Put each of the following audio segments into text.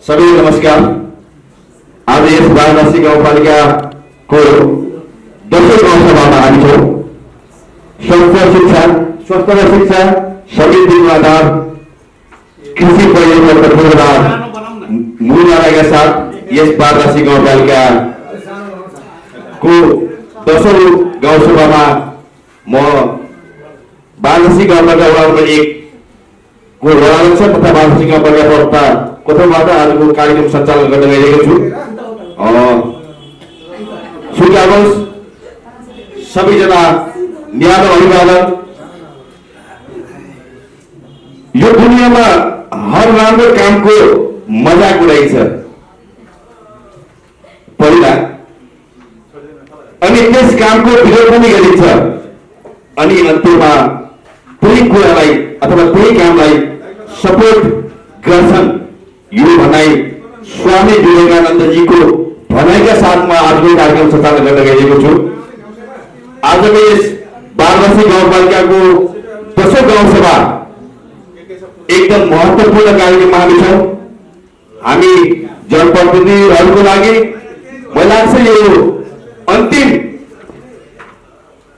सबै नमस्कार। आज यस वाराणसी गाउँपालिकाको दोस्रो गाउँसभामा हामी छौँ। स्वास्थ्य र शिक्षा समृद्धिको आधार कृषि परियोजनाको पूर्वाधार मूल नाराका साथ यस वाराणसी गाउँपालिकाको दोस्रो गाउँसभामा म वाराणसी गाउँपालिका वडा नम्बर 1 को वडाध्यक्ष तथा वाराणसी गाउँपालिका प्रवक्ता कोथाबाट आजको कार्यक्रम सञ्चालन गर्न गइरहेको छु। सुझावोस् सबैजना न्यानो अभिवादन। यो दुनियाँमा हर राम्रो कामको मजाक उडाइन्छ पहिला, अनि त्यस कामको विरोध पनि गरिन्छ, अनि अन्त्यमा त्यही कुरालाई अथवा त्यही कामलाई सपोर्ट गर्छन्। यो भनाइ स्वामी विवेकानन्दजीको भनाइका साथमा आजको कार्यक्रम सञ्चालन गर्न गइरहेको छु। आजको यस वाराणसी गाउँपालिकाको दोस्रो गाउँसभा एकदम महत्त्वपूर्ण कार्यक्रममा हामी छौँ। हामी जनप्रतिनिधिहरूको लागि मलाई लाग्छ यो अन्तिम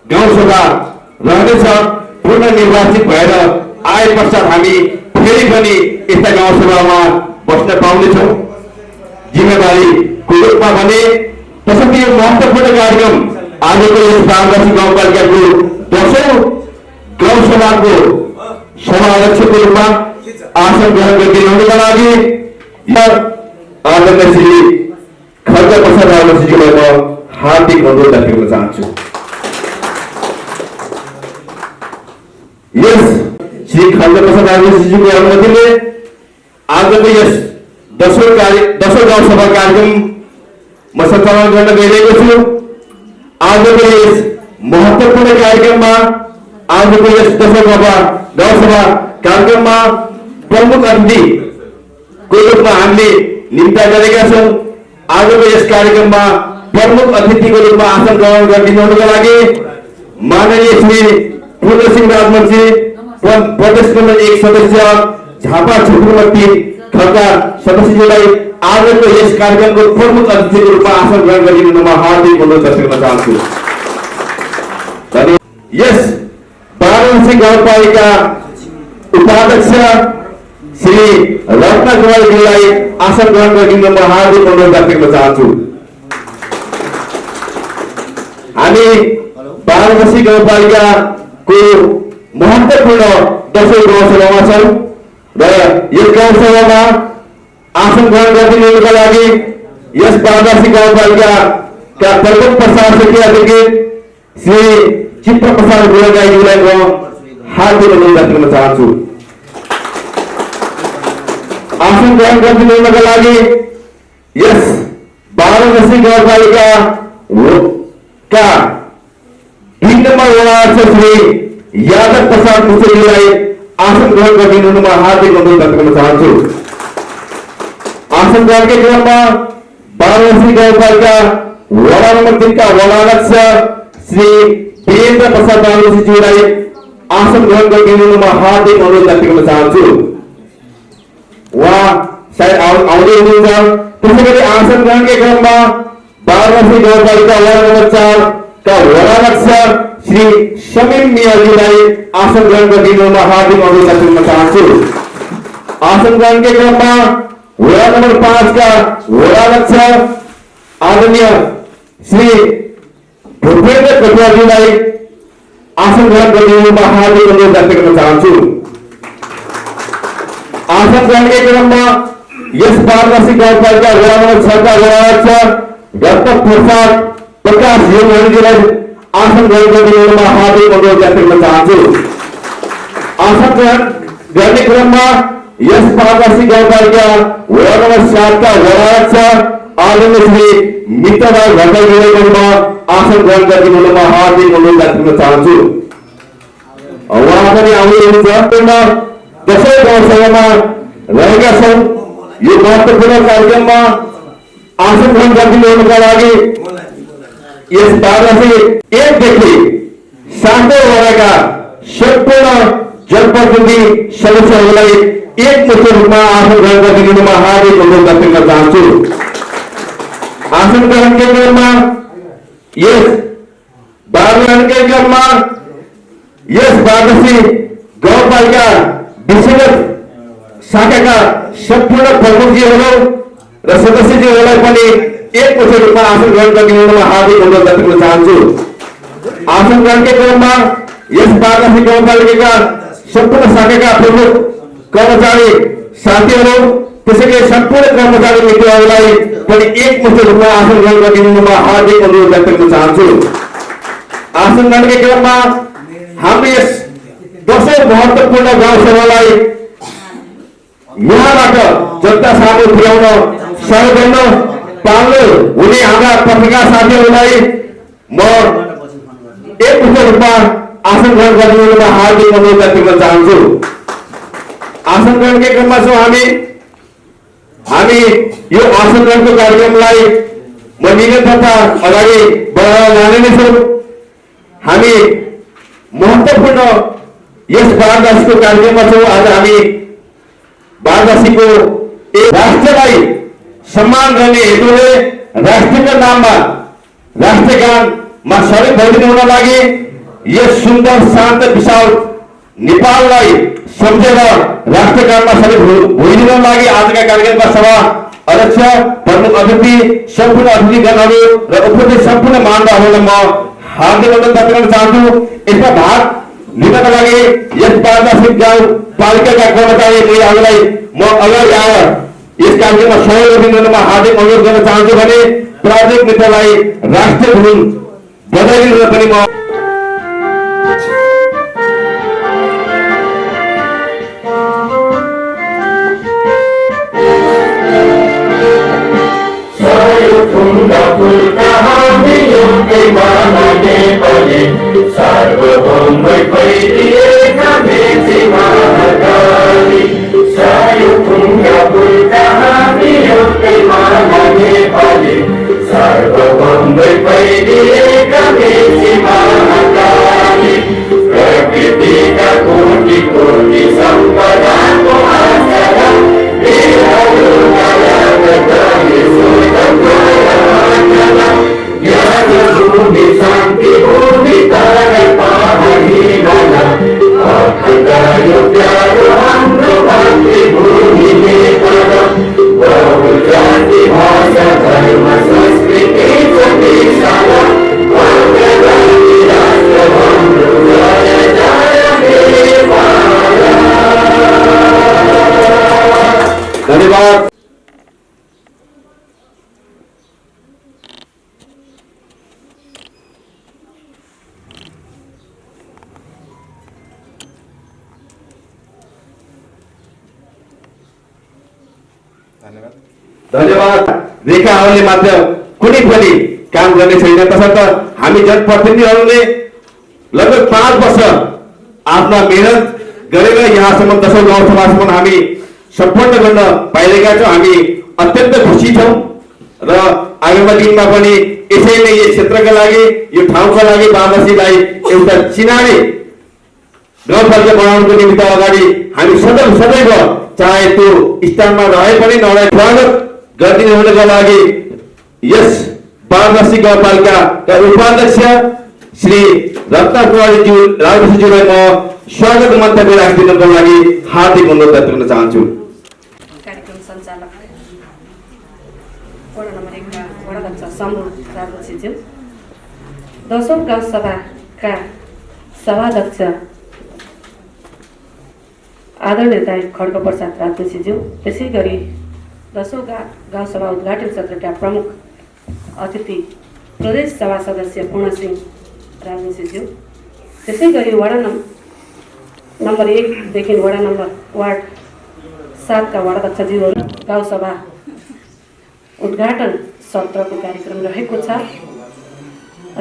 गाउँसभा रहनेछ। पूर्ण निर्वाचित भएर आए पश्चात हामी फेरि पनि यस्ता गाउँसभामा बस्न पाउनेछौँ। जिम्मेवारीको रूपमा भने त्यसैले यो महत्त्वपूर्ण कार्यक्रम आजको यस वाराणसी गाउँपालिकाको दोस्रो गाउँसभाको सभाध्यक्षको रूपमा आसन ग्रहण गरिदिनुका लागि आदरणीय श्री खड्गप्रसाद रावलजीलाई म हार्दिक अनुरोध गर्न चाहन्छु। यस श्री खड्गप्रसाद रावलजीको अनुमतिले आजको यस दोस्रो गाउँसभा कार्यक्रम म सञ्चालन गर्न गइरहेको छु। आजको यस महत्त्वपूर्ण कार्यक्रममा आजको यस दोस्रो गाउँसभा कार्यक्रममा प्रमुख अतिथिको रूपमा हामीले निम्ता गरेका छौँ। आजको यस कार्यक्रममा प्रमुख अतिथिको रूपमा आसन ग्रहण गरिदिनुका लागि माननीय श्री पूर्णसिंह राजवंशी प्रदेश नम्बर 1 सदस्य झापा क्षेत्र नम्बर 3 खड्का सदस्यज्यूलाई आजको यस कार्यक्रमको प्रमुख अतिथिको रूपमा आसन ग्रहण गरिदिनुमा हार्दिक अनुरोध गर्न चाहन्छु। यस वाराणसी गाउँपालिका उपाध्यक्ष श्री रत्न कुमारजीलाई आसन ग्रहण गरिदिनुमा हार्दिक अनुरोध गर्न चाहन्छु। हामी वाराणसी गाउँपालिकाको महत्त्वपूर्ण दोस्रो गाउँसभामा छौँ र यस गाउँसभामा आसन ग्रहण गरिदिनुका लागि यस वाराणसी गाउँपालिकाका प्रमुख प्रशासकीय अधिकारी श्री चित्र प्रसाद गुरुगाईज्यूलाई म हार्दिक अनुरोध गर्न चाहन्छु। आसन ग्रहण गरिदिनुका लागि यस वाराणसी गाउँपालिकाका 2 नम्बर वडाध्यक्ष श्री यादव प्रसाद मुसेजीलाई आसन ग्रहण गरिदिनुमा हार्दिक अनुरोध गर्न चाहन्छु। आसन ग्रहणकै क्रममा वाराणसी गाउँपालिका वडा नम्बर 3 का वडाध्यक्ष श्री वीरेन्द्र प्रसाद रावलजीलाई आसन ग्रहण गरिदिनुमा हार्दिक अनुरोध गर्न चाहन्छु। उहाँ सायद आउँदै हुनुहुन्छ। त्यसैगरी आसन ग्रहणकै क्रममा वाराणसी गाउँपालिका वडा नम्बर 4 का वडाध्यक्ष श्री समीम मियाजीलाई आसन ग्रहण गरिदिनुमा हार्दिक अनुरोध गर्न चाहन्छु। आसन ग्रहणकै क्रममा वडा नम्बर 5 का वडाध्यक्ष आदरणीय श्री भूपेन्द्र कटुवाजीलाई आसन ग्रहण गरिदिनुमा हार्दिक अनुरोध गर्न चाहन्छु। आसन ग्रहणकै क्रममा यस वाराणसी गाउँपालिका वडा नम्बर 6 का वडाध्यक्ष रत्न प्रसाद प्रकाश योगजीलाई आसन ग्रहण गरिदिनुमा हार्दिक अनुरोध गर्न चाहन्छु। आसन ग्रहण गर्ने क्रममा यस वाराणसी गाउँपालिका वडा नम्बर 7 का वडाध्यक्ष आदरणीय श्री मित्रराज भट्टराईज्यूलाई म आसन ग्रहण गरिदिनुमा हार्दिक अनुरोध गर्न चाहन्छु। उहाँ पनि आउँदै हुनुहुन्छ। दोस्रो गाउँसभामा रहेका छौँ। यो महत्त्वपूर्ण कार्यक्रममा आसन ग्रहण गरिदिनुका लागि यस वाराणसी 1 देखि 7 वडाका सम्पूर्ण जनप्रतिनिधि सदस्यहरूलाई एकमुष्ट रूपमा आसन ग्रहण गरिदिनुमा हार्दिक अनुरोध व्यक्त गर्न चाहन्छु। आसन ग्रहणकै क्रममा यस बागवानीकै क्रममा यस वाराणसी गाउँपालिका विषयगत शाखाका सम्पूर्ण प्रमुखजीहरू र सदस्यजीहरूलाई पनि एकमुष्ट रूपमा आसन ग्रहण गरिदिनुमा हार्दिक अनुरोध व्यक्त गर्न चाहन्छु। आसन ग्रहणकै क्रममा यस वाराणसी गाउँपालिकाका सम्पूर्ण शाखाका प्रमुख कर्मचारी साथीहरू त्यसैगरी सम्पूर्ण कर्मचारी मित्रहरूलाई पनि एकमुष्ट रूपमा आसन ग्रहण गरिदिनुमा हार्दिक अनुरोध व्यक्त गर्न चाहन्छु। आसन ग्रहणकै क्रममा हाम्रो यस 10औं महत्त्वपूर्ण गाउँसभालाई यहाँबाट जनता सामु पुर्याउन सहयोग गर्न पाल्नु हुने हाम्रा पत्रकार साथीहरूलाई म एकमुष्ट रूपमा आसन ग्रहण गरिदिनुमा हार्दिक अनुरोध व्यक्त गर्न चाहन्छु। आसन ग्रहणकै क्रममा छौँ हामी यो आसन ग्रहणको कार्यक्रमलाई म निरन्तरता अगाडि बढाएर लाने नै छौँ। हामी महत्त्वपूर्ण यस वाराणसीको कार्यक्रममा छौँ। आज हामी वाराणसीको एक राष्ट्रलाई सम्मान गर्ने हेतुले राष्ट्रका नाममा राष्ट्रगानमा सहयोग गरिदिनु हुन लागि यस सुन्दर शान्त विशाल नेपाललाई सम्झेर राष्ट्रगानमा सहयोग भइदिन लागि आजका कार्यक्रममा सभा अध्यक्ष प्रमुख अतिथि सम्पूर्ण अतिथिगणहरू र उपस्थित सम्पूर्ण महानुभावहरूलाई म हार्दिक अनुरोध व्यक्त गर्न चाहन्छु। यसमा भाग लिनका लागि यस वाराणसी गाउँपालिकाका कर्मचारी महिलाहरूलाई म अगाडि आएर यस कार्यक्रममा सहयोग गरिदिनुमा हार्दिक अनुरोध गर्न चाहन्छु भने प्रायोजक मित्रलाई राष्ट्रिय धुन बजाइदिनु पनि म धन्यवाद। रेखाहरूले मात्र कुनै पनि काम गर्ने छैन। तसर्थ हामी जनप्रतिनिधिहरूले लगभग 5 वर्ष आफ्ना मेहनत गरेर यहाँसम्म 10औं गाउँसभासम्म हामी सम्पन्न गर्न पाइरहेका छौँ। हामी अत्यन्त खुसी छौँ र आगामी दिनमा पनि यसैले यो क्षेत्रका लागि यो ठाउँका लागि वाराणसीलाई एउटा चिनारी गाउँपालिका बनाउनको निमित्त अगाडि हामी सदैव चाहे त्यो स्थानमा रहे पनि नरहे स्वागत गरिदिनु हुनका लागि यस वाराणसी गाउँपालिकाका उपाध्यक्ष श्री रत्नकुमारीज्यू राजवंशीज्यूलाई म स्वागत मन्तव्य राखिदिनुको लागि हार्दिक अनुरोध व्यक्त गर्न चाहन्छु। कार्यक्रम सञ्चालक वडा नम्बर 1 का वडाध्यक्ष समूह राजवंशीज्यू, 10औं गाउँसभाका सभाध्यक्ष आदरणीय दाइ खड्गप्रसाद राजवंशीज्यू, त्यसै गरी 10औं गाउँसभा उद्घाटन सत्रका प्रमुख अतिथि प्रदेश सभा सदस्य पूर्ण सिंह राजवंशीज्यू, त्यसै गरी वडा नम्बर 1 देखि वार्ड 7 का वडाध्यक्षज्यूहरू, गाउँसभा उद्घाटन सत्रको कार्यक्रम रहेको छ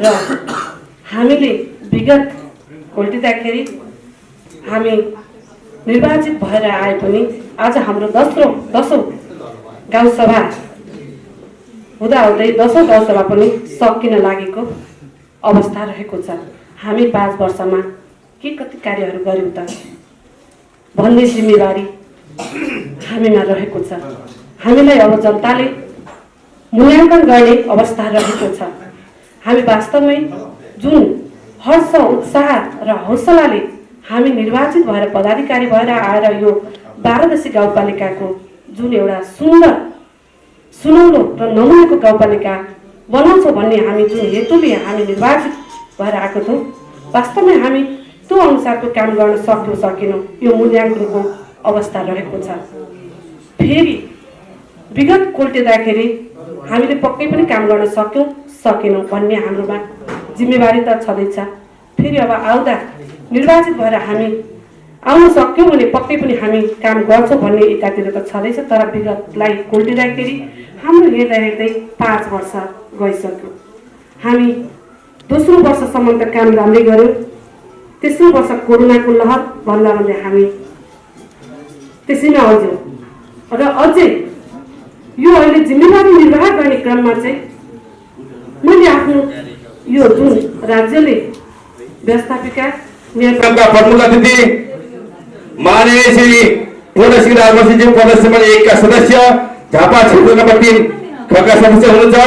र हामीले विगत उल्टिँदाखेरि हामी निर्वाचित भएर आए पनि आज हाम्रो 10औं गाउँसभा हुँदाहुँदै 10औं गाउँसभा पनि सकिन लागेको अवस्था रहेको छ। हामी 5 वर्षमा के कति कार्यहरू गर्यौँ त भन्ने जिम्मेवारी हामीमा रहेको छ। हामीलाई अब जनताले मूल्याङ्कन गर्ने अवस्था रहेको छ। हामी वास्तवमै जुन हर्ष उत्साह र हौसलाले हामी निर्वाचित भएर पदाधिकारी भएर आएर यो 12 गाउँपालिकाको जुन एउटा सुन्दर सुनौलो र नमुनाको गाउँपालिका बनाउँछौँ भन्ने हामी जुन हेतुले हामी निर्वाचित भएर आएको थियौँ, वास्तवमै हामी त्यो अनुसारको काम गर्न सक्यौँ सकेनौँ, यो मूल्याङ्कनको अवस्था रहेको छ। फेरि विगत कोल्टिँदाखेरि हामीले पक्कै पनि काम गर्न सक्यौँ सकेनौँ भन्ने हाम्रोमा जिम्मेवारी त छँदैछ। फेरि अब आउँदा निर्वाचित भएर हामी आउन सक्यौँ भने पक्कै पनि हामी काम गर्छौँ भन्ने एकातिर त छँदैछ। तर विगतलाई कोल्टिँदाखेरि हाम्रो हेर्दा हेर्दै 5 वर्ष गइसक्यो। हामी दोस्रो वर्षसम्म त काम राम्रै गऱ्यौँ। तेस्रो वर्ष कोरोनाको लहर भन्दा भन्दै हामी त्यसैमा अल्झ्यौँ र अझै यो अहिले जिम्मेवारी निर्वाह गर्ने क्रममा चाहिँ मैले आफ्नो यो जुन राज्यले व्यवस्थापिका कार्यक्रमका प्रमुख अतिथि माननीय श्री पूर्णसिंह राजवंशीज्यू प्रदेश नम्बर 1 का सदस्य झापा क्षेत्र नम्बर 3 का सदस्य हुनुहुन्छ।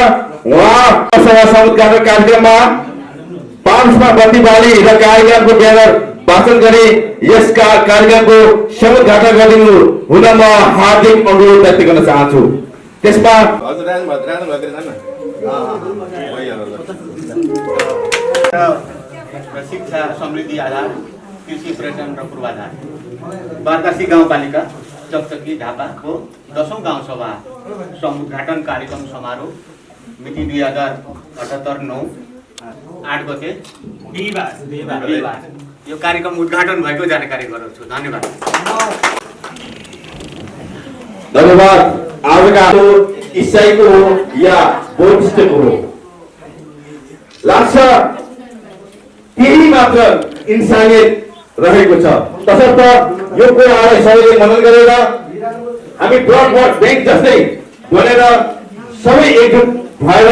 उहाँ सभा समुद्घाटन कार्यक्रममा पाँचमा बत्ती बाली र कार्यक्रमको ब्यानर वाचन गरी यसका कार्यक्रमको समुद्घाटन गरिदिनु हुन म हार्दिक अनुरोध व्यक्त गर्न चाहन्छु। त्यसमा शिक्षा समृद्धि आधार कृषि पर्यटन र पूर्वाधार 12 गाउँपालिका चकचकी झापाको 10औं गाउँसभा समुद्घाटन कार्यक्रम समारोह मिति 2078/9/8 गते बिहिबार यो कार्यक्रम उद्घाटन भएको जानकारी गराउँछु। धन्यवाद। धन्यवाद। आजका इसाईको हो या बौद्धिस्टको हो लाग्छ त्यही मात्र इन्सानियत रहेको छ। तसर्थ यो कुरालाई सबैले मनन गरेर हामी ब्लड ब्याङ्क जस्तै बनेर सबै एकजुट भएर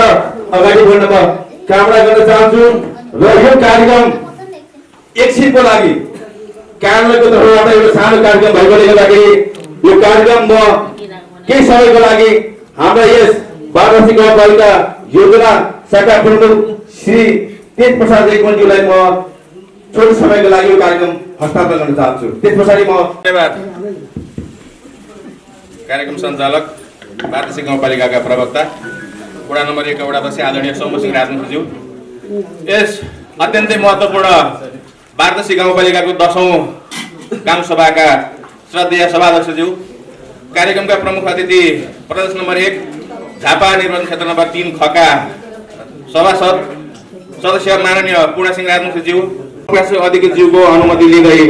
अगाडि बढ्न म कामना गर्न चाहन्छु। र यो कार्यक्रम एकछिनको लागि कार्यालयको तर्फबाट एउटा सानो कार्यक्रम भएकोले गर्दाखेरि यो कार्यक्रम म केही समयको लागि हाम्रा यस 12 गाउँपालिका योजना शाखा प्रमुख श्री तेज प्रसाद रेग्मीज्यूलाई म छोटो समयको लागि यो कार्यक्रम हस्तान्तरण गर्न चाहन्छु। त्यस पछाडि म धन्यवाद। कार्यक्रम सञ्चालक 12 गाउँपालिकाका प्रवक्ता वडा नम्बर 1 वडा अध्यक्ष आदरणीय सोमसिंह राजवंशीज्यू, यस अत्यन्तै महत्त्वपूर्ण 12 गाउँपालिकाको 10औं गाउँसभाका श्रद्धेय सभाध्यक्षज्यू, कार्यक्रमका प्रमुख अतिथि प्रदेश नम्बर 1 झापा निर्वाचन क्षेत्र नम्बर 3 खका सभासद सदस्य माननीय पूर्णसिंह राजवंशीज्यू, अधिकृतज्यूको अनुमति लिँदै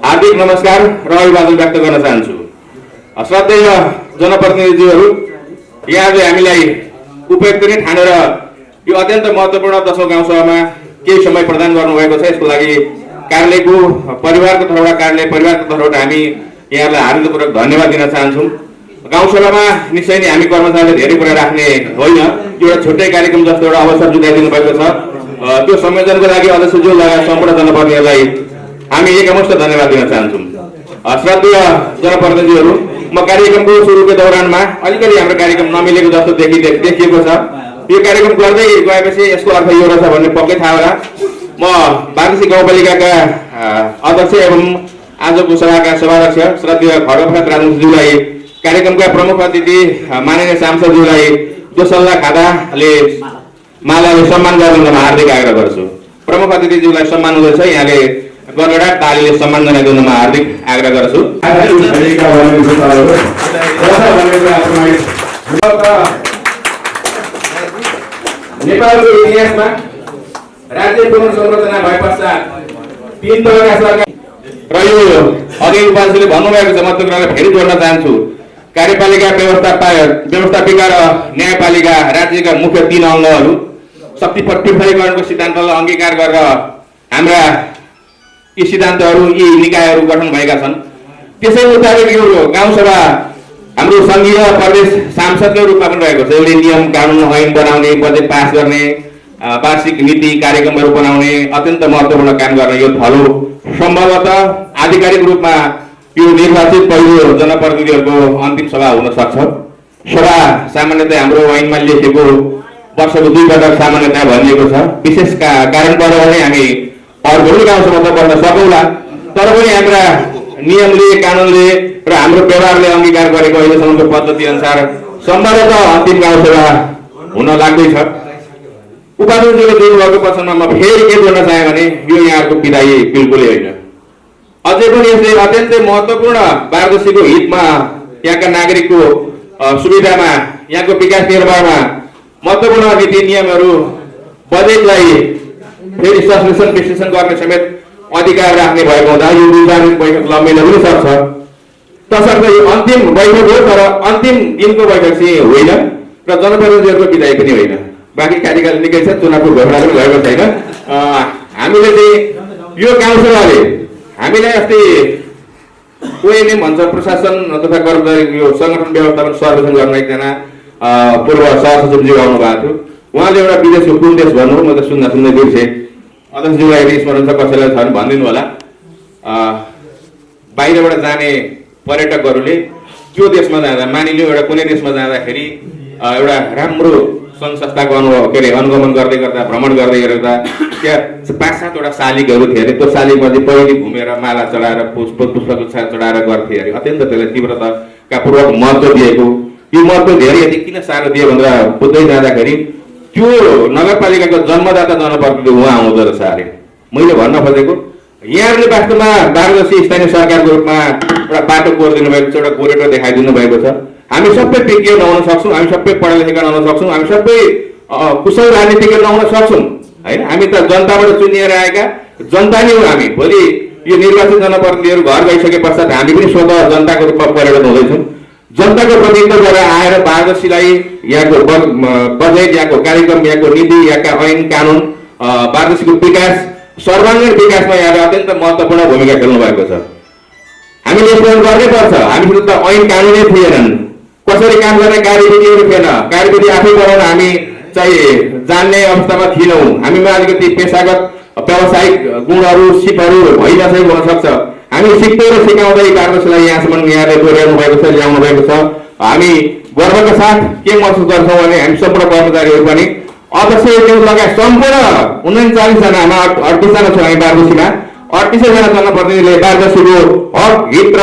हार्दिक नमस्कार र अभिवादन व्यक्त गर्न चाहन्छु। श्रद्धेय जनप्रतिनिधिज्यूहरू, यहाँले हामीलाई उपयुक्त नै ठानेर यो अत्यन्त महत्त्वपूर्ण 10औं गाउँसभामा केही समय प्रदान गर्नुभएको छ। यसको लागि कार्यालयको परिवारको तर्फबाट हामी यहाँलाई हार्दिकपूर्वक धन्यवाद दिन चाहन्छौँ। गाउँसभामा निश्चय नै हामी कर्मचारीले धेरै कुरा राख्ने होइन, एउटा छुट्टै कार्यक्रम जस्तो एउटा अवसर जुटाइदिनु भएको छ। त्यो संयोजनको लागि अध्यक्षज्यू लगायत सम्पूर्ण जनप्रतिनिधिलाई हामी एकमुष्ट धन्यवाद दिन चाहन्छौँ। श्रद्धेय जनप्रतिनिधिहरू, म कार्यक्रमको सुरुको दौरानमा अलिकति हाम्रो कार्यक्रम नमिलेको जस्तो देखिएको छ। यो कार्यक्रम गर्दै गएपछि यसको अर्थ यो रहेछ भन्ने पक्कै थाहा होला। म 12 गाउँपालिकाका अध्यक्ष एवं आजको सभाका सभाध्यक्ष श्रद्धेय खड्गप्रसाद राजवंशीज्यूलाई, कार्यक्रमका प्रमुख अतिथि माननीय सांसदज्यूलाई दोसल्ला खादाले मालाले सम्मान गर्न हार्दिक आग्रह गर्छु। प्रमुख अतिथिज्यूलाई सम्मान हुँदैछ, यहाँले गणेडा तालीले सम्मान जनाइदिन म हार्दिक आग्रह गर्छु। नेपालको इतिहासमा राज्य पुनर्संरचना भए पश्चात 3 तहका सरकार र यो अघि उपाध्यक्षले भन्नुभएको छ, म त्यो कुरालाई फेरि जोड्न चाहन्छु। कार्यपालिका व्यवस्थापिका र न्यायपालिका राज्यका मुख्य 3 अङ्गहरू शक्ति पृथकीकरणको सिद्धान्तलाई अंगीकार गरेर हाम्रा यी सिद्धान्तहरू यी निकायहरू गठन भएका छन्। त्यसै मुताबिक यो गाउँसभा हाम्रो संघीय प्रदेश सांसदको रूपमा पनि रहेको छ। यसले नियम कानुन ऐन बनाउने, बजेट पास गर्ने, वार्षिक नीति कार्यक्रमहरू बनाउने, अत्यन्त महत्त्वपूर्ण काम गर्ने यो थलो सम्भवतः आधिकारिक रूपमा यो निर्वाचित पहिलो जनप्रतिनिधिहरूको अन्तिम सभा हुन सक्छ। सभा सामान्यतया हाम्रो ऐनमा लेखेको वर्षको 2 पटक सामान्यतया भनिएको छ। विशेष कारण पर्यो भने हामी अर्को गाउँसम्म त गर्न सकौँला, तर पनि हाम्रा नियमले कानुनले र हाम्रो व्यवहारले अंगीकार गरेको अहिलेसम्मको पद्धति अनुसार सम्भवतः अन्तिम गाउँसभा हुन लाग्दैछ। उपाध्यक्षले दिनुभएको प्रश्नमा म फेरि के जोड्न चाहे भने यो यहाँहरूको विधायी बिल्कुलै होइन। अझै पनि यसले अत्यन्तै महत्त्वपूर्ण वाराणसीको हितमा, यहाँका नागरिकको सुविधामा, यहाँको विकास निर्माणमा महत्त्वपूर्ण नीति नियमहरू, बजेटलाई फेरि सस्पेन्सन विश्लेषण गर्ने समेत अधिकार राख्ने भएको हुँदा यो निर्धारित बैठक लम्बिन पनि सक्छ। तसर्थ यो अन्तिम बैठक हो, तर अन्तिम दिनको बैठक चाहिँ होइन र जनप्रतिनिधिहरूको विधायी पनि होइन। बाँकी कार्यकाल निकै छ, चुनावको घोषणा पनि भएको छैन। हामीले चाहिँ यो गाउँसभाले हामीले अस्ति ओएनएम भन्छ प्रशासन तथा कर्मचारी यो संगठन व्यवस्थापन सर्वेक्षण गर्न एकजना पूर्व सहसचिवज्यू आउनु भएको थियो। उहाँले एउटा विदेशको कुन देश भन्नु, म त सुन्दै बिर्सेँ। अध्यक्षज्यूलाई स्मरण छ, कसैलाई छ भने भनिदिनु होला। बाहिरबाट जाने पर्यटकहरूले त्यो देशमा जाँदा, मानिलियो एउटा कुनै देशमा जाँदाखेरि एउटा राम्रो सङ्घ संस्थाको अनुगमन गर्दै गर्दा, भ्रमण गर्दै गर्दा त्यहाँ 5-7वटा शालिगहरू थिए अरे। त्यो शालिगमध्ये पहिले घुमेर माला चढाएर पुष्पगुच्छा चढाएर गर्थे अरे। अत्यन्त त्यसलाई तीव्रताका पूर्वक महत्त्व दिएको। यो महत्त्व धेरै यति किन साह्रो दियो भनेर बुझ्दै जाँदाखेरि त्यो नगरपालिकाको जन्मदाता जनप्रतिनिधि उहाँ आउँदो रहेछ अरे। मैले भन्न खोजेको यहाँहरूले वास्तवमा वाराणसी स्थानीय सरकारको रूपमा एउटा बाटो कोरिदिनु भएको छ, एउटा कोरिडोर देखाइदिनु भएको छ। हामी सबै विज्ञ नहुन सक्छौँ, हामी सबै पढा लेखेका नहुन सक्छौँ, हामी सबै कुशल राजनीतिज्ञ नहुन सक्छौँ होइन। हामी त जनताबाट चुनिएर आएका जनता नै हो हामी। भोलि यो निर्वाचित जनप्रतिनिधिहरू घर गइसके पश्चात हामी पनि स्वतः जनताको रूपमा परिणत हुँदैछौँ। जनताको प्रतिनिधित्व गरेर आएर वाराणसीलाई यहाँको बजेट, यहाँको कार्यक्रम, यहाँको नीति, यहाँका ऐन कानुन, वाराणसीको विकास, सर्वाङ्गीण विकासमा यहाँले अत्यन्त महत्त्वपूर्ण भूमिका खेल्नु भएको छ। हामीले यसो गर्नै पर्छ। हामीसित त ऐन कानुनै थिएनन्, कसरी काम गर्ने कार्यविधिहरू थिएन, कार्यविधि आफै बनाउन हामी चाहिँ जान्ने अवस्थामा थिएनौँ। हामीमा अलिकति पेसागत व्यावसायिक गुणहरू, सिपहरू भइनसकेको हुन सक्छ। हामी सिक्दै र सिकाउँदै वाराणसीलाई यहाँसम्म यहाँले पुर्याउनु भएको छ, ल्याउनु भएको छ। हामी गर्वका साथ के महसुस गर्छौँ भने हामी सम्पूर्ण कर्मचारीहरू पनि अध्यक्षज्यू लगायत सम्पूर्ण 39 जनामा 38 जना छौँ हामी वाराणसीमा। 38 जना जनप्रतिनिधिले वाराणसीको हक, हित र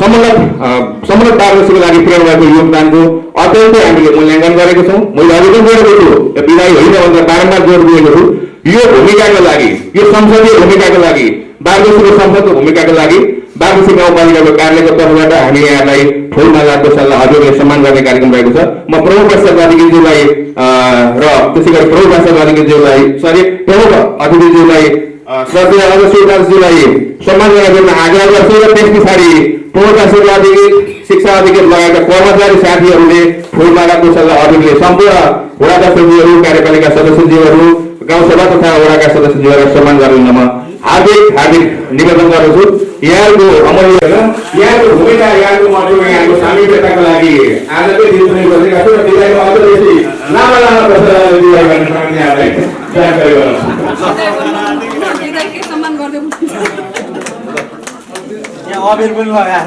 सम्बन्धित वाराणसीको लागि पुर्याउनु भएको योगदानको अत्यन्तै हामीले मूल्याङ्कन गरेको छौँ। मैले अघि पनि जोडेको छु, यो विधायी होइन भनेर बारम्बार जोड दिएको छु। यो भूमिकाको लागि, यो संसदीय भूमिकाको लागि, वाराणसीको संसदको भूमिकाको लागि वाराणसी गाउँपालिकाको कार्यालयको तर्फबाट हामी यहाँलाई फुलमाला सल्लाह हजुरले सम्मान गर्ने कार्यक्रम रहेको छ। म प्रमुख प्रशासक अधिकारीज्यूलाई र त्यसै गरी प्रमुख प्रशासक अधिकारीज्यूलाई प्रमुख अतिथिज्यूलाई श्रद्धेय अध्यक्षज्यूलाई सम्मान गर्न आग्रह गर्छु र त्यस पछाडि प्रमुख प्रशासक अधिकारी, शिक्षा अधिकारी लगायतका कर्मचारी साथीहरूले फुलमाला सल्लाह हजुरले सम्पूर्ण वडा अध्यक्षज्यूहरू, कार्यपालिका सदस्यज्यूहरू, गाउँसभा तथा वडाका सदस्यज्यूहरूलाई सम्मान गर्न म हार्दिक निवेदन गर्दछु। यहाँको अमूल्य यहाँको भूमिका, यहाँको महत्त्व, यहाँको सामिप्यताको लागि आजकै दिन पनि बसेका छु र त्यसैले अझ बेसी लामो प्रश्नलाई यहाँलाई जानकारी गराउँछु। यहाँ अबिर पनि लगाएर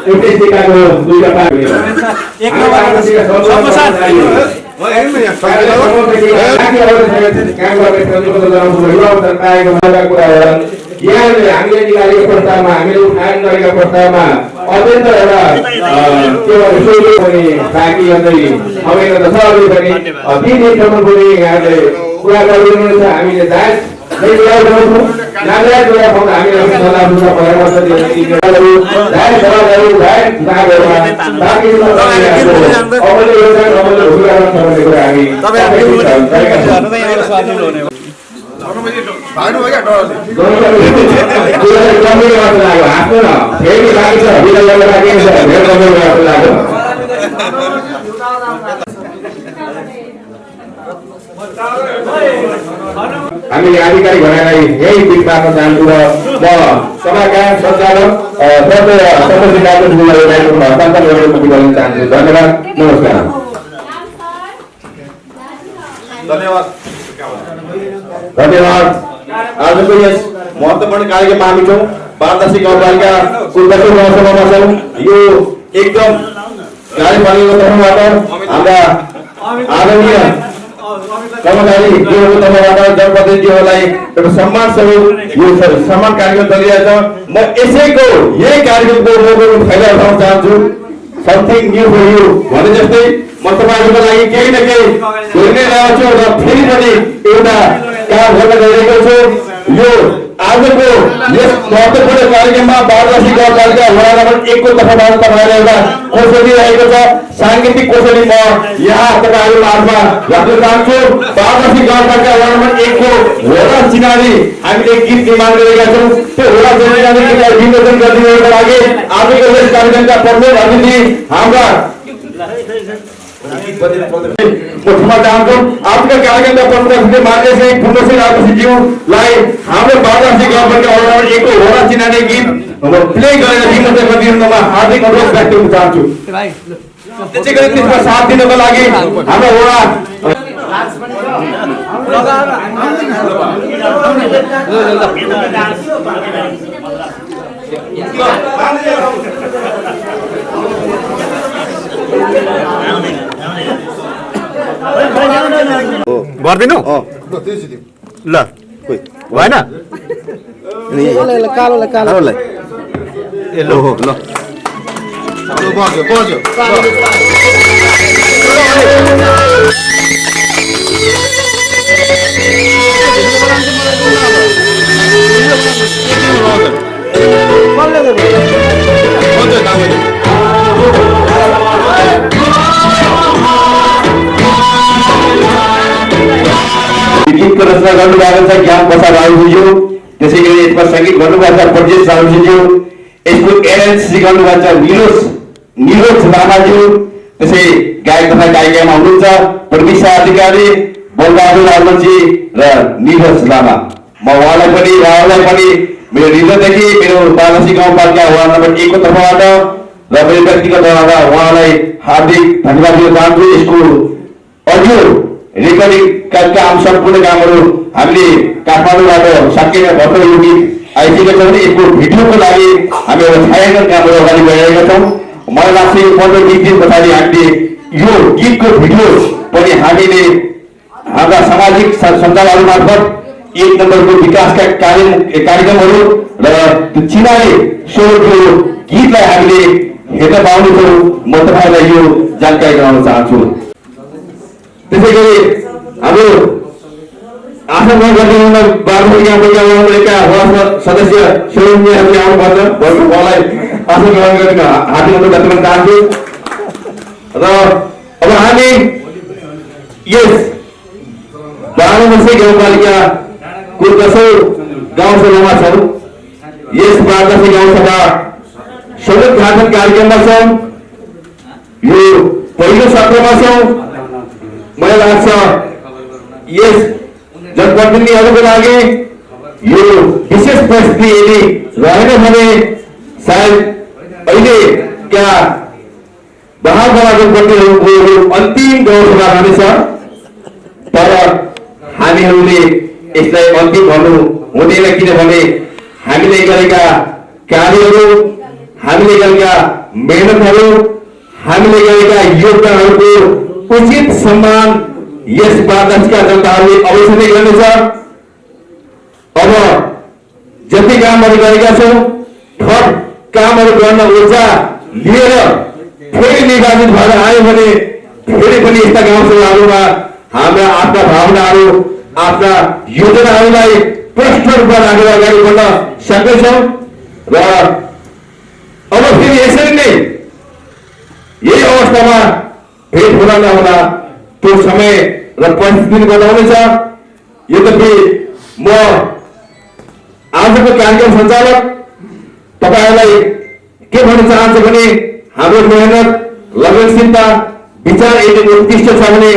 एउटै टिकाको दुईटा पार्टी एक नम्बर यहाँले हामीले निकालेको प्रस्तावमा, हामीले उठान गरेका प्रस्तावमा अत्यन्त एउटा बाँकी अझै अवेर त छ। अझै पनि 3 दिनसम्म पनि यहाँले कुरा गरिदिनुहुन्छ। हामीले जाँच हामीले आधिकारिक भनाइलाई यही बिट पार्न चाहन्छु र म सभाका सञ्चालक समष्टि डाक्टरज्यूलाई हस्तान्तरण गरेर मुक्ति गर्न चाहन्छु। धन्यवाद, नमस्कार। धन्यवाद। आजको यस महत्त्वपूर्ण कार्यक्रममा हामी छौँ वार्तासी गाउँपालिकाको 10औं गाउँसभामा छौँ। यो एकदम कार्यपालिकाको तर्फबाट हाम्रा आदरणीय कर्मचारी तर्फबाट जनप्रतिनिधिहरूलाई एउटा सम्मान स्वरूप यो सम्मान कार्यक्रम चलिरहेछ। म यसैको यही कार्यक्रमको मौकाको फाइदा उठाउन चाहन्छु। समथिङ न्यू फर यु भने जस्तै म तपाईँहरूको लागि केही न केही हेर्नै रहेको छु र फेरि पनि एउटा काम गर्न गइरहेको छु। यो आजको यस महत्त्वपूर्ण कार्यक्रममा वार्तासी गाउँपालिका वडा नम्बर 1 को तर्फबाट तपाईँलाई एउटा कोसेली रहेको छ। साङ्गीतिक कोसेली म यहाँ तपाईँहरू माझमा राख्न चाहन्छु। वार्तासी गाउँपालिका वडा नम्बर 1 को होला चिनारी हामीले गीत निर्माण गरेका छौँ। त्यो होला चिनारी गीतलाई विमोचन गरिदिनुको लागि आजको यस कार्यक्रमका प्रमुख अतिथि हाम्रा क्षमा चाहन्छु। आजका कार्यक्रमका प्रमुख अतिथि मान्य श्री पूर्णसिंह आदिवासीज्यूलाई हाम्रो वार्तासी गाउँपालिका वडा नम्बर 1 को होला चिनारी गीत प्ले गरेर विमोचन गरिदिनुमा हार्दिक अनुरोध व्यक्त गर्न चाहन्छु। त्यसै गरी त्यसमा साथ दिनको लागि हाम्रो वडा गर्दिनु ल भएन कालोलाई ए ल हो ल गीतको रचना गर्नुभएको छ ज्ञान प्रसाद राईज्यू। त्यसै गरी यसमा सङ्गीत गर्नुभएको छ ब्रजेश राईज्यू। यसको एरेन्ज गर्नुभएको छ निरोज लामाज्यू। त्यसै गायक तथा गायिकामा हुनुहुन्छ प्रविशा अधिकारी, बलबहादुर आर्मजी र निरोज लामा। म उहाँलाई पनि मेरो हृदयदेखि मेरो वार्तासी गाउँपालिका वडा नम्बर 1 को तर्फबाट र मेरो व्यक्तिगत तर्फबाट उहाँलाई हार्दिक धन्यवाद दिन चाहन्छु। यसको अडियो रेकर्डिङका काम सम्पूर्ण कामहरू हामीले काठमाडौँबाट सकेर भर्खर यो गीत आइसकेका छौँ। यसको भिडियोको लागि हामी एउटा छायाङ्कन कामहरू अगाडि बढाइरहेका छौँ। मलाई लाग्छ यो 15-20 दिन पछाडि हामीले यो गीतको भिडियो पनि हामीले हाम्रा सामाजिक सञ्जालहरू मार्फत 1 नम्बरको विकासका कार्यक्रमहरू र त्यो चिनारी सोको गीतलाई हामीले हेर्न पाउनेछौँ। म तपाईँलाई यो जानकारी गराउन चाहन्छु। त्यसै गरी हाम्रो आसन ग्रहण गरिदिनुहुन वार्तासी गाउँपालिका वडा सदस्य शिवजीहरूले आउनुपर्छ। भर्खर उहाँलाई आसन ग्रहण गरिदिन हार्दिक अनुरोध व्यक्त गर्न चाहन्छु। र अब हामी यस वाराणसी गाउँपालिकाको 10औं गाउँसभामा छौँ। यस वार्तासी गाउँसभा समुद्घाटन कार्यक्रममा छौँ। यो पहिलो सत्रमा छौँ। मलाई लाग्छ यस जनप्रतिनिधिहरूको लागि यो विशेष परिस्थिति यदि रहेन भने सायद अहिलेका बहादुर जनप्रतिनिधिहरूको अन्तिम गाउँसभा रहनेछ। तर हामीहरूले यसलाई अन्तिम भन्नु हुँदैन, किनभने हामीले गरेका कार्यहरू, हामीले गरेका मेहनतहरू, हामीले गरेका योगदानहरूको उचित सम्मान यस वार्तासीका जनताहरूले अवश्य नै गर्नेछ। अब जति कामहरू गरेका छौँ थप कामहरू गर्न ऊर्जा लिएर फेरि निर्वाचित भएर आयो भने फेरि पनि यस्ता गाउँसभाहरूमा हाम्रा आफ्ना भावनाहरू, आफ्ना योजनाहरूलाई प्रष्ट रूपमा राखेर अगाडि बढ्न सक्नेछौँ। र अब फेरि यसरी नै यही अवस्थामा भेट हुन नहुँदा त्यो समय र परिस्थिति बताउनेछ। यद्यपि म आजको कार्यक्रम सञ्चालक तपाईँहरूलाई के भन्न चाहन्छु भने हाम्रो मेहनत, लगनशीलता, विचार यदि उत्कृष्ट छ भने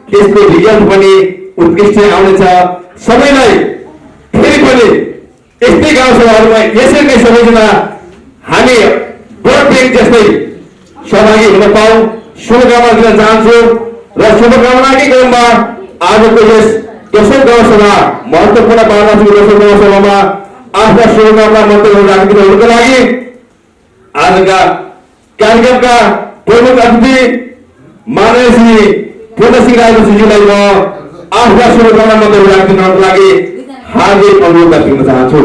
त्यसको रिजल्ट पनि उत्कृष्ट आउनेछ। सबैलाई फेरि पनि यस्तै गाउँसभाहरूमा यसैकै सबैजना हामी भोट ब्याङ्क जस्तै सहभागी हुन पाऊँ शुभकामना दिन चाहन्छु। र शुभकामनाकै क्रममा आजको यस दोस्रो गाउँसभा महत्त्वपूर्ण बारमासीको दोस्रो गाउँसभामा आफ्ना शुभकामना मन्तव्यहरू राखिदिनुको लागि आजका कार्यक्रमका प्रमुख अतिथि माननीय श्री पूर्णसिंह राजवंशीजीलाई म आफ्ना शुभकामना मन्तव्य राखिदिनुको लागि हार्दिक अनुरोध गर्न चाहन्छु।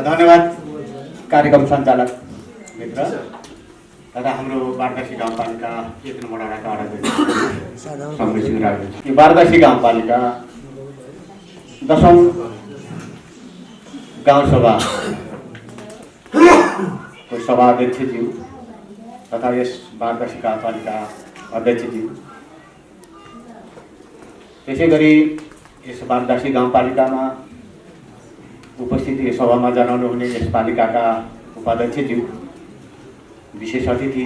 धन्यवाद कार्यक्रम सञ्चालक मित्र तथा हाम्रो बारदासी गाउँपालिका 1 नम्बर वडाका अध्यक्ष यो बारदासी गाउँपालिका 10औं गाउँसभा को सभाध्यक्षज्यू तथा यस बारदासी गाउँपालिका अध्यक्षज्यू त्यसै गरी यस बारदासी गाउँपालिकामा उपस्थिति सभामा जनाउनु हुने यस पालिकाका उपाध्यक्षज्यू विशेष अतिथि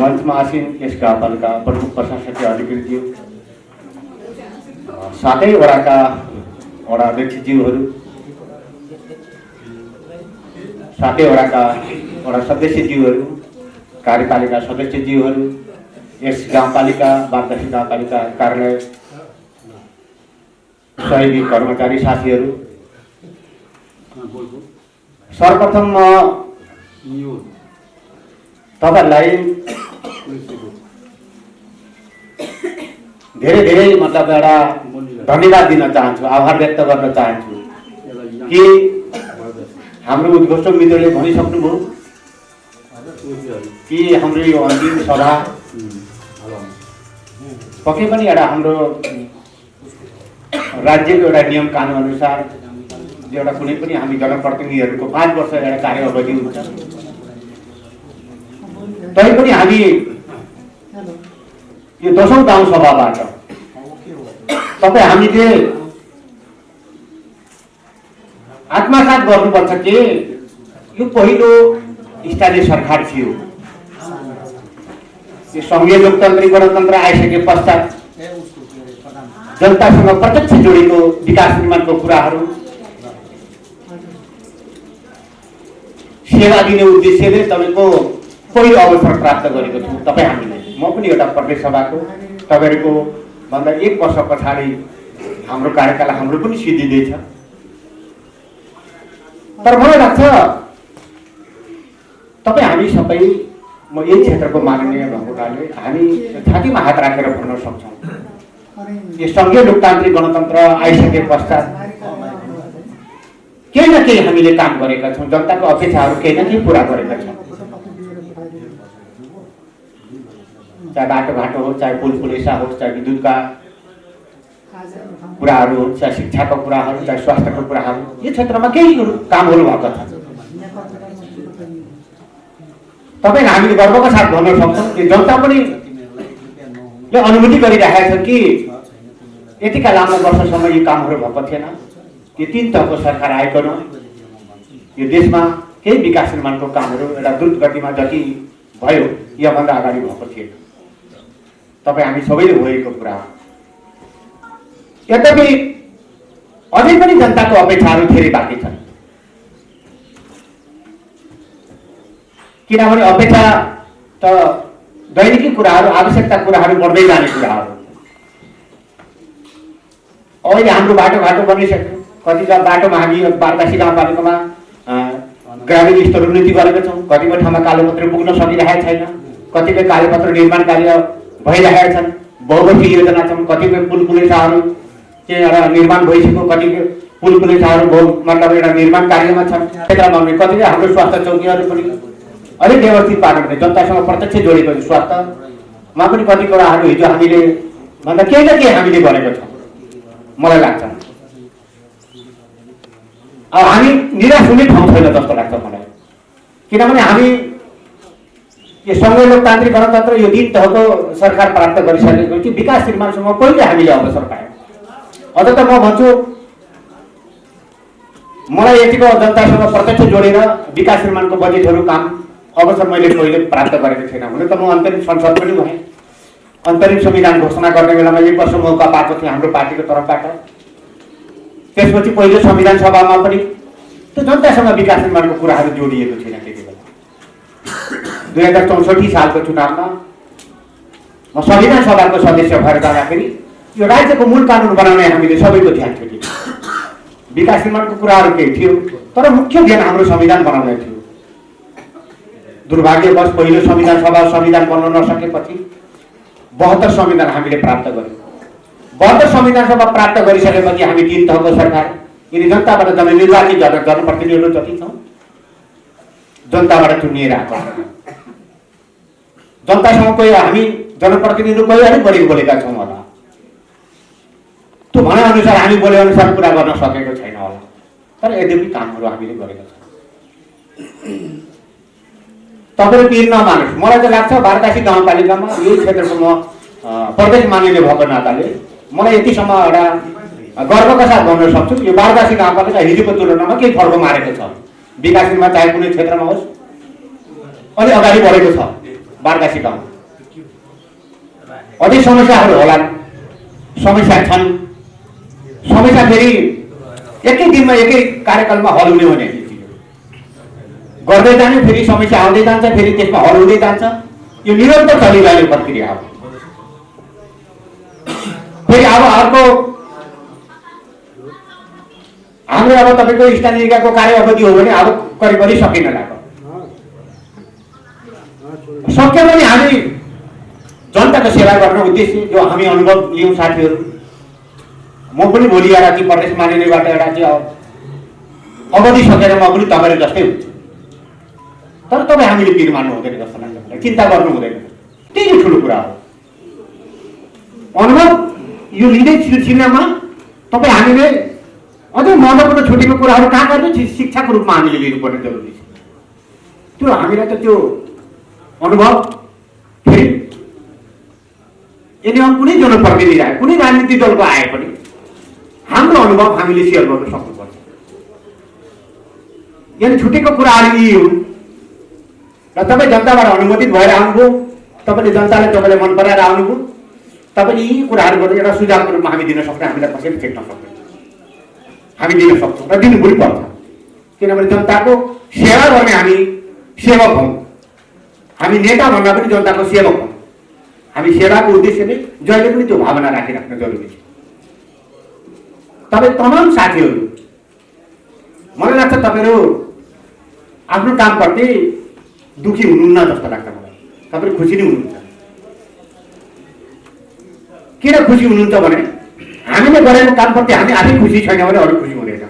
मञ्चमा आसीन यस गाउँपालिका प्रमुख प्रशासकीय अधिकृतज्यू सातै वडाका वडा अध्यक्षज्यूहरू सातै वडाका वडा सदस्यज्यूहरू कार्यपालिका सदस्यज्यूहरू यस गाउँपालिका बारदासी गाउँपालिका कार्यालय सहयोगी कर्मचारी साथीहरू सर्वप्रथम म तपाईहरुलाई धेरै धेरै मतलब एउटा धन्यवाद दिन चाहन्छु, आभार व्यक्त गर्न चाहन्छु कि हाम्रो उद्घोष मित्रले भनिसक्नुभयो कि हाम्रो यो अन्तिम सभा पक्कै पनि एउटा हाम्रो राज्यको एउटा नियम कानुन अनुसार एउटा कुनै पनि हामी जनप्रतिनिधिहरूको 5 वर्ष एउटा कार्य अवधि हुन्छ। तैपनि हामी यो 10औं गाउँ सभाबाट तपाईँ हामीले आत्मसात गर्नुपर्छ कि यो पहिलो स्थानीय सरकार थियो। यो संघीय लोकतान्त्रिक गणतन्त्र आइसके पश्चात जनतासँग प्रत्यक्ष जोडिएको विकास निर्माणको कुराहरू सेवा दिने उद्देश्यले तपाईको पहिलो अवसर प्राप्त गरेको छु। तपाईँ हामीले म पनि एउटा प्रदेश सभाको तपाईहरुको भन्दा 1 वर्ष पछाडि हाम्रो कार्यकाल हाम्रो पनि सिद्धिँदैछ। तर मलाई लाग्छ तपाईँ हामी सबै म यही क्षेत्रको माननीय भएको कारणले हामी छातीमा हात राखेर भन्न सक्छौँ यो संघीय लोकतान्त्रिक गणतन्त्र आइसके पश्चात केही न केही हामीले काम गरेका छौँ, जनताको अपेक्षाहरू केही न केही पूरा गरेका छौँ। चाहे बाटोघाटो हो, चाहे पुल पुलेसा होस्, चाहे विद्युतका कुराहरू हो, चाहे शिक्षाको कुराहरू, चाहे स्वास्थ्यको कुराहरू, यो क्षेत्रमा केही कामहरू भएको छ। तपाईँ हामीले गर्वका साथ भन्न सक्छौँ कि जनता पनि यो अनुभूति गरिरहेका छन् कि यतिका लामो वर्षसम्म यो कामहरू भएको थिएन। यो 3 तहको सरकार आइकन यो देशमा केही विकास निर्माणको कामहरू एउटा द्रुत गतिमा जति भयो योभन्दा अगाडि भएको थिएन। तपाईँ हामी सबैले भएको कुरा हो। यद्यपि अझै पनि जनताको अपेक्षाहरू धेरै बाँकी छन्, किनभने अपेक्षा त दैनिकी कुराहरू, आवश्यकता कुराहरू बढ्दै जाने कुराहरू। अहिले हाम्रो बाटोघाटो बनिसक्यो, कतिका बाटोमा हामी बारदासी गाउँपालिकामा ग्रामीण स्तर उन्नति गरेका छौँ, कतिपय ठाउँमा कालोपत्र पुग्न सकिरहेको छैन, कतिपय कालोपत्र निर्माण कार्य भइरहेका छन्, बहुमुखी योजना छन्, कतिपय पुल पुलेसाहरू चाहिँ एउटा निर्माण भइसक्यो, कतिपय पुल पुलेसाहरू मतलब एउटा निर्माण कार्यमा छन्। क्षेत्रमा कतिपय हाम्रो स्वास्थ्य चौकीहरू पनि अलिक व्यवस्थित पार्नु जनतासँग प्रत्यक्ष जोडेको स्वास्थ्यमा पनि कति कुराहरू हिजो हामीले भन्दा केही न केही हामीले गरेको छौँ मलाई लाग्छ। अब हामी निराश हुने ठाउँ छैन जस्तो लाग्छ मलाई, किनभने हामी यो संघीय लोकतान्त्रिक गणतन्त्र यो 3 तहको सरकार प्राप्त गरिसकेपछि विकास निर्माणसँग पहिले हामीले अवसर पायौँ। अझ त म भन्छु मलाई यतिको जनतासँग प्रत्यक्ष जोडेर विकास निर्माणको बजेटहरू काम अवसर मैले पहिले प्राप्त गरेको थिएन। हुन त म अन्तरिम संसद पनि भएँ। अन्तरिम संविधान घोषणा गर्ने बेलामा 1 वर्ष मौका पाएको थिएँ हाम्रो पार्टीको तर्फबाट। त्यसपछि पहिले संविधान सभामा पनि त्यो जनतासँग विकास निर्माणको कुराहरू जोडिएको थिएन त्यति बेला। 2064 सालको चुनावमा म संविधान सभाको सदस्य भएर जाँदाखेरि यो राज्यको मूल कानुन बनाउने हामीले सबैको ध्यान थियो। विकास निर्माणको कुराहरू केही थियो, तर मुख्य ध्यान हाम्रो संविधान बनाउने थियो। दुर्भाग्यवश पहिलो संविधान बन्न नसकेपछि 72 संविधान हामीले प्राप्त गर्यौँ। 72 संविधान सभा प्राप्त गरिसकेपछि हामी 3 तहको सरकार, यिनी जनताबाट निर्वाचित जनप्रतिनिधिहरू जति छौँ जनताबाट चुनिएर आएको। जनतासँग कोही हामी जनप्रतिनिधि कोही अलिक बढी बोलेका छौँ होला, त्यो भने अनुसार हामी बोले अनुसार कुरा गर्न सकेको छैन होला, तर यद्यपि कामहरू हामीले गरेका छौँ। तपाईँले पिर नमान्नुहोस्, मलाई त लाग्छ बारकासी गाउँपालिकामा यही क्षेत्रको म प्रदेश मानिने भएको नाताले मलाई यतिसम्म एउटा गर्वका साथ भन्न सक्छु यो बारकासी गाउँपालिका हिजोको तुलनामा केही फर्क मारेको छ। विकास निर्माण चाहे कुनै क्षेत्रमा होस् अलि अगाडि बढेको छ बारकासी गाउँ। अझै समस्याहरू होला, समस्या छन्। समस्या फेरि एकै दिनमा एकै कार्यकालमा हल हुने हो नि, गर्दै जाने फेरि समस्या आउँदै जान्छ, फेरि त्यसमा हल हुँदै जान्छ। यो निरन्तर चलिरहने प्रक्रिया हो। फेरि अब अर्को हाम्रो अब तपाईँको स्थानीयको कार्य अवधि हो भने अब करिब करिब सकिन लाग्यो। सक्यो भने हामी जनताको सेवा गर्ने उद्देश्य जो हामी अनुभव लियौँ साथीहरू। म पनि भोलि एउटा चाहिँ प्रदेश मानिनेबाट एउटा चाहिँ अवधि सकेर म पनि तपाईँले जस्तै हुन्छ, तर तपाईँ हामीले पिर मान्नु हुँदैन जस्तो लाग्छ, चिन्ता गर्नु हुँदैन। त्यही ठुलो कुरा हो। अनुभव यो लिँदै सिलसिलामा तपाईँ हामीले अझै महत्त्वपूर्ण छुटेको कुराहरू कहाँ गर्ने शिक्षाको रूपमा हामीले लिनुपर्ने जरुरी छ। त्यो हामीलाई त त्यो अनुभव फेरि यदि कुनै जनप्रतिनिधि आए, कुनै राजनीतिक दलको आए पनि हाम्रो अनुभव हामीले सेयर गर्न सक्नुपर्छ। यहाँ छुटेको कुराहरू यी हुन् र तपाईँ जनताबाट अनुमोदित भएर आउनुभयो, तपाईँले जनताले तपाईँलाई मन पराएर आउनुभयो, तपाईँले यी कुराहरू गर्नु एउटा सुझावको रूपमा हामी दिन सक्छौँ। हामीलाई कसैले चेक्न सक्दैन, हामी दिन सक्छौँ र दिनु पनि पर्छ। किनभने जनताको सेवा गर्ने हामी सेवक हौँ। हामी नेता भन्दा पनि जनताको सेवक हौँ। हामी सेवाको उद्देश्यले जहिले पनि त्यो भावना राखिराख्न जरुरी छ। तपाईँ तमाम साथीहरू, मलाई लाग्छ तपाईँहरू आफ्नो कामप्रति दुखी हुनुहुन्न जस्तो लाग्छ मलाई। तपाईँहरू खुसी नै हुनुहुन्छ। किन खुसी हुनुहुन्छ भने हामीले गरेको कामप्रति हामी आफै खुसी छैन भने अरू खुसी हुँदैन।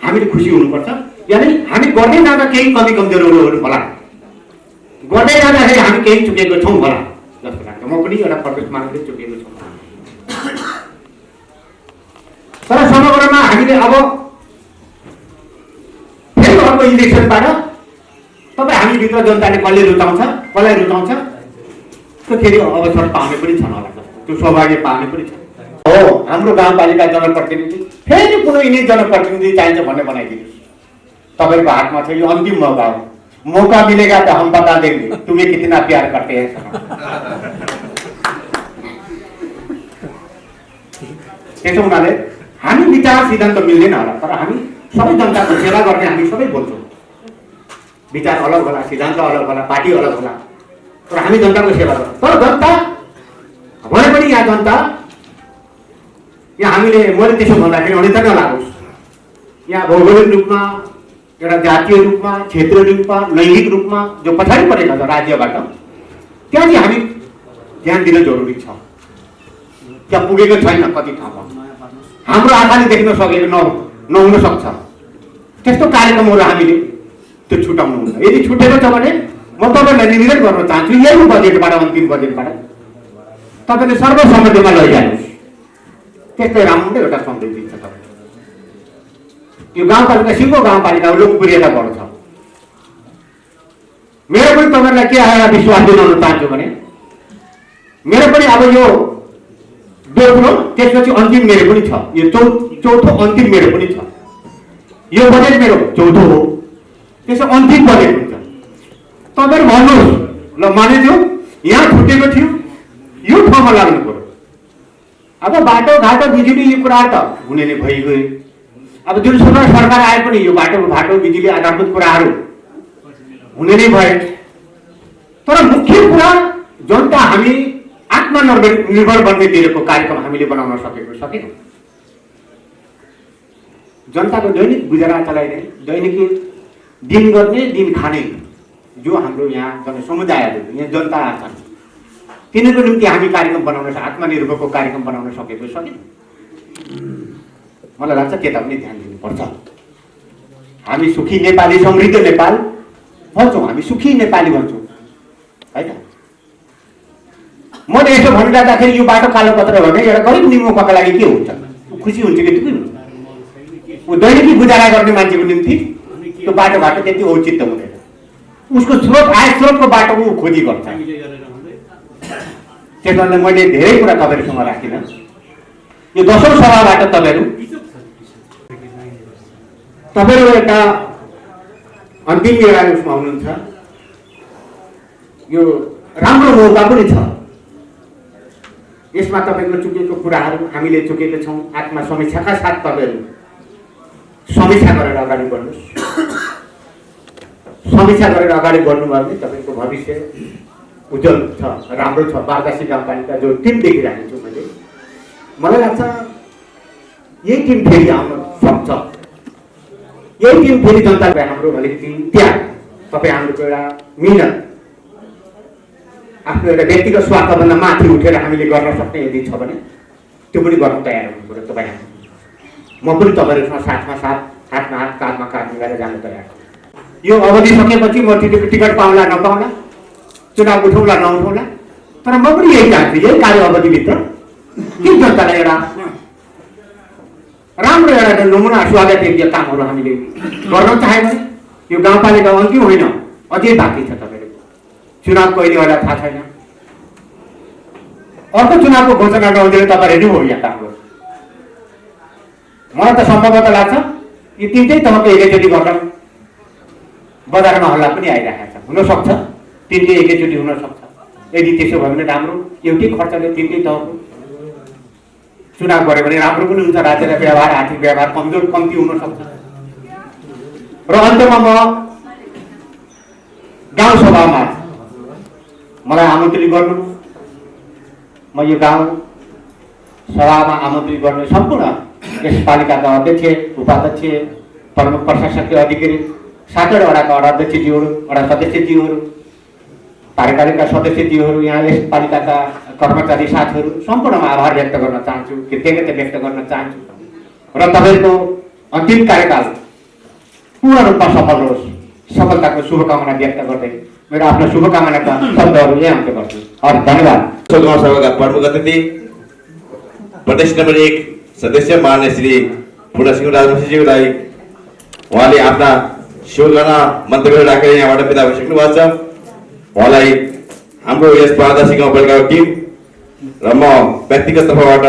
हामीले खुसी हुनुपर्छ। यानि हामी गर्दै जाँदा केही कमी कमजोरीहरू होला, गर्दै जाँदाखेरि हामी केही चुकेको छौँ होला जस्तो लाग्छ। म पनि एउटा प्रदेश मानिसले चुकेको छु, तर समग्रमा हामीले अब फेरि अर्को इलेक्सनबाट तपाईँ हामीभित्र जनताले कसले रुचाउँछ कसलाई रुचाउँछ त्यो फेरि अवसर पाउने पनि छन् होला, त्यो सौभाग्य पाउने पनि छ। हो हाम्रो गाउँपालिका जनप्रतिनिधि फेरि कुनै यिनै जनप्रतिनिधि चाहिन्छ भन्ने बनाइदिनुहोस्। तपाईँको हातमा छ, यो अन्तिम मौका हो। मौका मिलेगा तो हम बता देंगे तुम्हें कितना प्यार करते हैं। त्यसो हुनाले हामी विचार सिद्धान्त मिल्दैन होला, तर हामी सबै जनताको सेवा गर्ने हामी सबै बोल्छौँ। विचार अलग होला, सिद्धान्त अलग होला, पार्टी अलग होला, तर हामी जनताको सेवा गर्छौँ। तर जनता भने पनि यहाँ जनता यहाँ हामीले मैले त्यसो भन्दाखेरि हुने त नलागोस्। यहाँ भौगोलिक रूपमा एउटा जातीय रूपमा, क्षेत्रीय रूपमा, लैङ्गिक रूपमा जो पछाडि परेका छ राज्यबाट, त्यहाँ चाहिँ हामी ध्यान दिन जरुरी छ। त्यहाँ पुगेको छैन कति ठाउँमा, हाम्रो आँखाले देख्न सकेको नहुन सक्छ। त्यस्तो कार्यक्रमहरू हामीले त्यो छुटाउनु हुन्छ। यदि छुटेको छ भने म तपाईँलाई निवेदन गर्न चाहन्छु, यही बजेटबाट, अन्तिम बजेटबाट तपाईँले सर्वसम्मतिमा लैजानुहोस्। त्यस्तै राम्रो एउटा सन्देश दिन्छ तपाईँ। यो गाउँपालिका सिङ्गो गाउँपालिका लोकप्रियता बढ्छ। मेरो पनि तपाईँलाई के आएर विश्वास दिलाउन चाहन्छु भने मेरो पनि अब यो दोस्रो त्यसपछि अन्तिम मेरो पनि छ, यो चौथो अन्तिम मेरो पनि छ। यो बजेट मेरो चौथो हो, त्यसो अन्तिम बजेट हुन्छ। तपाईँहरू भन्नुहोस् ल मानिदियो यहाँ छुटेको थियो यो ठाउँमा लाग्नु पर्यो। अब बाटोघाटो बिजुली यो कुरा त हुने नै भइगयो। अब जुनसुकै सरकार आए पनि यो बाटो बिजुली आधारभूत कुराहरू हुने नै भए। तर मुख्य कुरा जनता हामी आत्मनिर्भर बन्ने दिएको कार्यक्रम हामीले बनाउन सकेनौँ। जनताको दैनिक गुजारा चलाइने, दैनिक दिन गर्ने दिन खाने जो हाम्रो यहाँ जनसमुदायहरू यहाँ जनता छन् तिनीहरूको निम्ति हामी कार्यक्रम बनाउन आत्मनिर्भरको कार्यक्रम बनाउन सकेनौँ। मलाई लाग्छ त्यता पनि ध्यान दिनुपर्छ। हामी सुखी नेपाली समृद्ध नेपाल भन्छौँ, हामी सुखी नेपाली भन्छौँ होइन। मैले यसो भनिराख्दाखेरि यो बाटो कालो पत्र भने एउटा गरिब निमुखका लागि के हुन्छ? खुसी हुन्छ कि दुःखी हुन्छ? ऊ दैनिकी गुजारा गर्ने मान्छेको निम्ति त्यो बाटोघाटो त्यति औचित्य हुँदैन। उसको आय स्रोतको बाटो ऊ खोजी गर्छ। त्यस कारण मैले धेरै कुरा तपाईँहरूसँग राखिनँ। यो 10औं सभाबाट तपाईँहरू एउटा अन्तिम एउटा उसमा हुनुहुन्छ। यो राम्रो मौका पनि छ। यसमा तपाईँको चुकेको कुराहरू हामीले चुकेका छौँ। आत्मा समीक्षाका साथ तपाईँहरू समीक्षा गरेर अगाडि बढ्नुहोस्। समीक्षा गरेर अगाडि बढ्नुभयो भने तपाईँको भविष्य उज्जवल छ, राम्रो छ। बारदासी गाउँपालिका जो टिम देखिरहेको छु मलाई लाग्छ यही टिम फेरि आउन सक्छ। यही टिम फेरि जनताको हाम्रो अलिकति त्याग, तपाईँ हाम्रो एउटा मिहिनेत, आफ्नो एउटा व्यक्तिगत स्वार्थभन्दा माथि उठेर हामीले गर्न सक्ने यदि छ भने त्यो पनि गर्न तयार हुनु पऱ्यो। तपाईँ म पनि तपाईँहरूसँग साथमा साथ, हातमा हात, काँधमा काँध मिलाएर जान तयार। यो अवधि सकेपछि म टिकट पाउँला नपाउँला, चुनाव उठाउँला नउठाउँला, तर म पनि यही चाहन्छु। यही कार्य अवधिभित्र के जनतालाई एउटा राम्रो एउटा नमुना स्वागत योग्य कामहरू हामीले गर्न चाह्यो भने यो गाउँपालिका अन्तिम होइन, अझै बाँकी छ। तपाईँको चुनाव कहिले होला थाहा छैन। अर्को चुनावको घोषणा नहुँदैन तपाईँहरू हो यहाँ काम गर्नु। मलाई त सम्भवतः लाग्छ यो तिनटै तहको एकैचोटि गर्न बजारमा हल्ला पनि आइरहेको छ। हुनसक्छ तिनटै एकैचोटि हुनसक्छ। यदि त्यसो भयो भने राम्रो, एउटै खर्चले तिनटै तहको चुनाव गऱ्यो भने राम्रो पनि हुन्छ। राज्यलाई व्यवहार, आर्थिक व्यवहार कम्ती हुनसक्छ। र अन्तमा म गाउँसभामा मलाई आमन्त्रित गर्नु, म यो गाउँ सभामा आमन्त्रित गर्ने सम्पूर्ण यस पालिकाका अध्यक्ष, उपाध्यक्ष, प्रमुख प्रशासकीय अधिकारी, 7 वडाका वडा अध्यक्षज्यूहरू, वडा सदस्यज्यूहरू, कार्यकारिणीका सदस्यज्यूहरू, यहाँ यस पालिकाका कर्मचारी साथीहरू सम्पूर्णमा आभार व्यक्त गर्न चाहन्छु, कृतज्ञता व्यक्त गर्न चाहन्छु। र तपाईँको अन्तिम कार्यकाल पूर्ण रूपमा सफल होस्, सफलताको शुभकामना व्यक्त गर्दै मेरो आफ्नो शुभकामनाका शब्दहरू यही अन्त्य गर्छु। हस्, धन्यवाद। गाउँसभाका प्रमुख अतिथि, प्रदेश नम्बर 1 सदस्य मान्य श्री पूर्णसिंह राजवंशीज्यूलाई उहाँले आफ्ना शुभकामना मन्तव्य राखेर यहाँबाट बिदा भइसक्नु भएको छ। उहाँलाई हाम्रो यस बारदासी गाउँपालिकाको टिम र म व्यक्तिगत तर्फबाट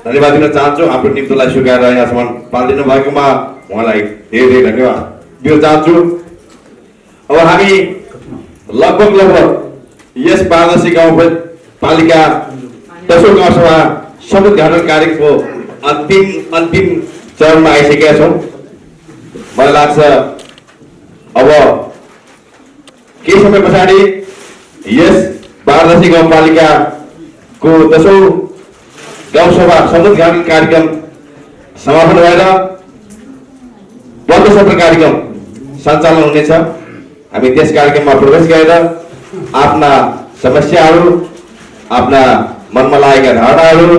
धन्यवाद दिन चाहन्छु। हाम्रो निम्तोलाई स्वीकारेर यहाँसम्म पालिदिनु भएकोमा उहाँलाई धेरै धेरै धन्यवाद दिन चाहन्छु। अब हामी लगभग यस बारदासी गाउँपालिका 10औं गाउँसभा शपथ ग्रहण कार्यक्रमको अन्तिम चरणमा आइसकेका छौँ। मलाई लाग्छ अब केही समय पछाडि यस बारदासी गाउँपालिकाको 10औं गाउँसभा शपथ ग्रहण कार्यक्रम समापन भएर बन्द सत्र कार्यक्रम सञ्चालन हुनेछ। हामी त्यस कार्यक्रममा प्रवेश गरेर आफ्ना समस्याहरू, आफ्ना मनमा लागेका धारणाहरू,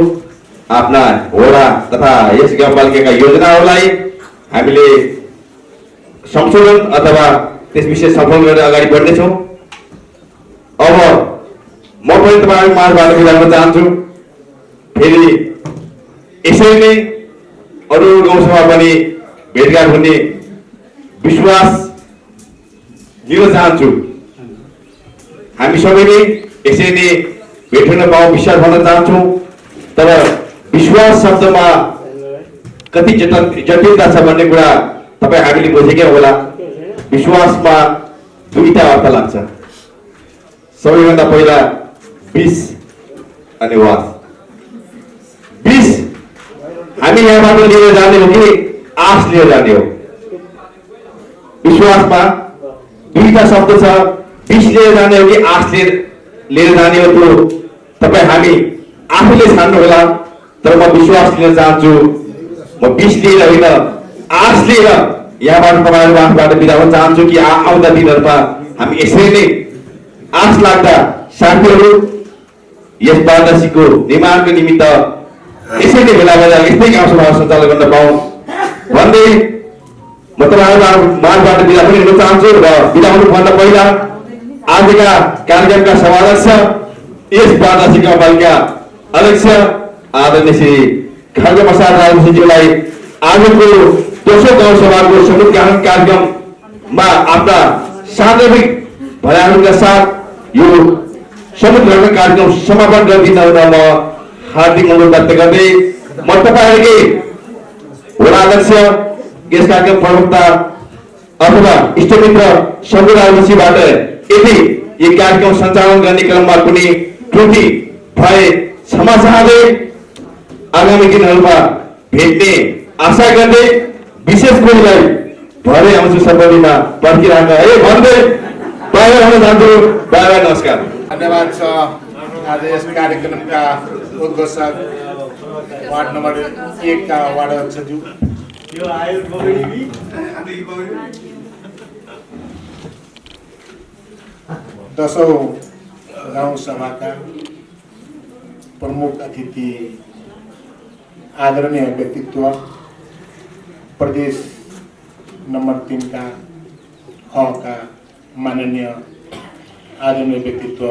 आफ्ना वडा तथा यस गाउँपालिकाका योजनाहरूलाई हामीले संशोधन अथवा त्यस विषय छलफल गरेर अगाडि बढ्नेछौँ। अब म पनि तपाईँहरूको माझबाट बिदा हुन चाहन्छु। फेरि यसरी नै अरू गाउँसभा पनि भेटघाट हुने विश्वास दिन चाहन्छु। हामी सबैले यसरी नै भेट हुन पाऊँ विश्वास भन्न चाहन्छौँ। तर विश्वास शब्दमा कति जटिलता छ भन्ने कुरा तपाईँ हामीले बुझेकै होला। विश्वासमा दुईटा अर्थ लाग्छ। सबैभन्दा पहिला विष अनि वास। विष हामी यहाँबाट लिएर जाने हो कि आश लिएर जाने हो? विश्वासमा दुईटा शब्द छ, विष लिएर जाने हो कि आश लिएर जाने हो? त्यो तपाईँ हामी आफूले छान्नु होला। तर म विश्वास लिन चाहन्छु। म विष लिएर होइन, आश लिएर यहाँबाट तपाईँहरू आफूबाट बिदा हुन चाहन्छु कि आउँदा दिनहरूमा हामी यसरी नै आश लाग्दा साथीहरू यस वार्तासीको निर्माणको निमित्त यसरी नै भेला भएर यस्तै गाउँसभा सञ्चालन गर्न पाऊँ भन्दै म तपाईँहरू माझबाट बिदा पनि हुन चाहन्छु। र बिदा हुनुभन्दा पहिला आजका कार्यक्रमका सभाध्यक्ष, यस वार्तासी गाउँपालिका अध्यक्ष आदरणीय श्री खड्गप्रसाद राजवंशीज्यूलाई आजको दोस्रो गाउँसभाको समुद्घाटन कार्यक्रममा आफ्ना सान्दर्भिक भनाइहरूका साथ यो समुद्घाटन कार्यक्रम समापन गरिदिन म हार्दिक अनुरोध व्यक्त गर्दै म तपाईँहरूकै वडा अध्यक्ष, यस कार्यक्रम प्रवक्ता अथवा इष्टमित्र शम्भु राजवंशीबाट यदि यो कार्यक्रम सञ्चालन गर्ने क्रममा कुनै त्रुटि भए क्षमा चाहँदै आगामी दिनहरूमा भेट्ने आशा गर्दै विशेष कोहीलाई भरे आउँछु सर्वदिनमा पर्खिरहेको है भन्दै बाहिर हुन जान्छु। बाहिर नमस्कार। धन्यवाद छ। आज यस कार्यक्रमका उद्घोषक वार्ड नम्बर 1 का वार्ड अध्यक्षज्यू, दशौं गाउँ सभाका प्रमुख अतिथि, आदरणीय व्यक्तित्व, प्रदेश नंबर 3 का ख का माननीय आदरणीय व्यक्तित्व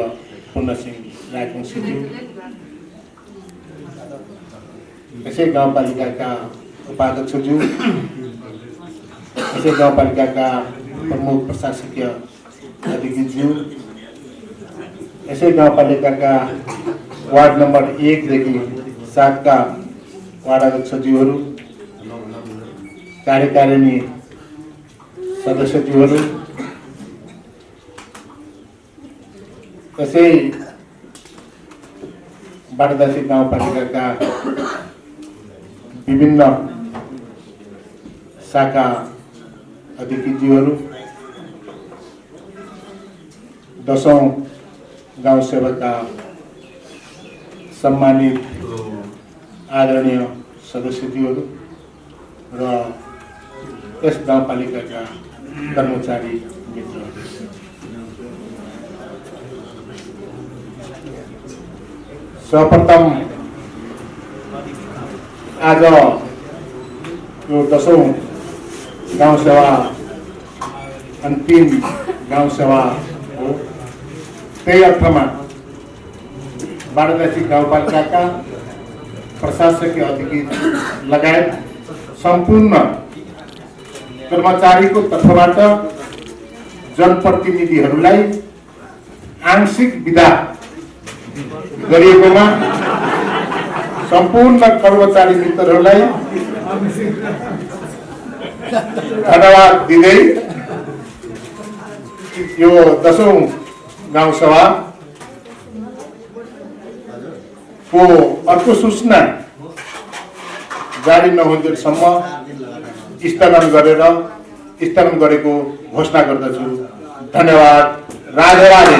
पूर्ण सिंह राजवंशीज्यू, यसै गाउँपालिकाका उपाध्यक्षज्यू, यसै गाउँपालिकाका प्रमुख प्रशासकीय अधिकृतज्यू, यसै गाउँपालिकाका वार्ड नंबर 1 देखि 7 का वार्ड अध्यक्षज्यूहरू, कार्यकारिणी सदस्यज्यूहरू, यसै बागदासी गाउँपालिकाका विभिन्न शाखा अधिकृतज्यूहरू, दशौं गाउँ सेवाका सम्मानित आदरणीय सदस्यज्यूहरू र यस गाउँपालिकाका कर्मचारी मित्रहरू, सर्वप्रथम आज यो दशौं गाउँ सेवा अन्तिम गाउँ सेवा हो। त्यही अर्थमा बागदासी गाउँपालिकाका प्रशासकीय अधिकृत लगायत सम्पूर्ण कर्मचारीको तर्फबाट जनप्रतिनिधिहरूलाई आंशिक बिदा गरिएकोमा सम्पूर्ण कर्मचारी मित्रहरूलाई धन्यवाद दिँदै यो दशौं गाउँ सभा को अर्को सूचना जारी नहुन्जेलसम्म स्थगन गरेको घोषणा गर्दछु। धन्यवाद। राधे राधे।